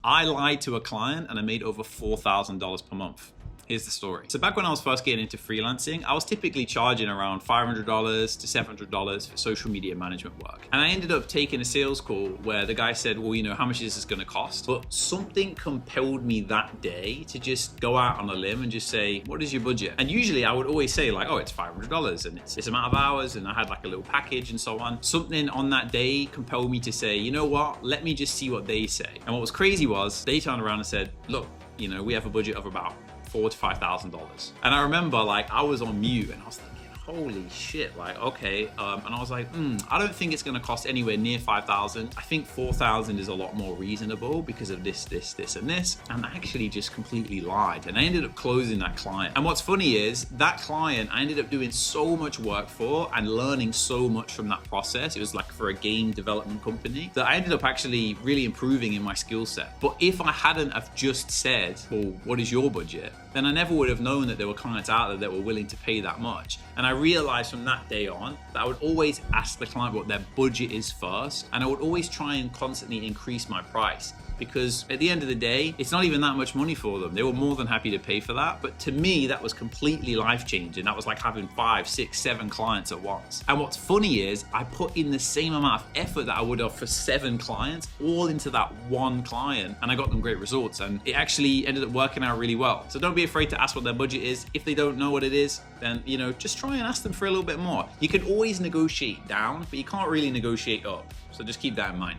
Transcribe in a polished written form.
I lied to a client and I made over $4,000 per month. Here's the story. So back when I was first getting into freelancing, I was typically charging around $500 to $700 for social media management work. And I ended up taking a sales call where the guy said, well, how much is this going to cost? But something compelled me that day to just go out on a limb and just say, what is your budget? And usually I would always say like, oh, it's $500 and it's this amount of hours and I had like a little package and so on. Something on that day compelled me to say, you know what, let me just see what they say. And what was crazy was they turned around and said, look, we have a budget of about $4,000 to $5,000. And I remember like I was on mute and I was thinking, holy shit, like, okay. And I was like, I don't think it's gonna cost anywhere near 5,000. I think 4,000 is a lot more reasonable because of this, and this. And I actually just completely lied. And I ended up closing that client. And what's funny is that client, I ended up doing so much work for and learning so much from that process. It was like for a game development company that I ended up actually really improving in my skill set. But if I hadn't have just said, well, what is your budget? Then I never would have known that there were clients out there that were willing to pay that much. And I realized from that day on that I would always ask the client what their budget is first, and I would always try and constantly increase my price, because at the end of the day, it's not even that much money for them. They were more than happy to pay for that. But to me, that was completely life-changing. That was like having 5, 6, 7 clients at once. And what's funny is I put in the same amount of effort that I would have for 7 clients, all into that one client, and I got them great results. And it actually ended up working out really well. So don't be afraid to ask what their budget is. If they don't know what it is, then, just try and ask them for a little bit more. You can always negotiate down, but you can't really negotiate up. So just keep that in mind.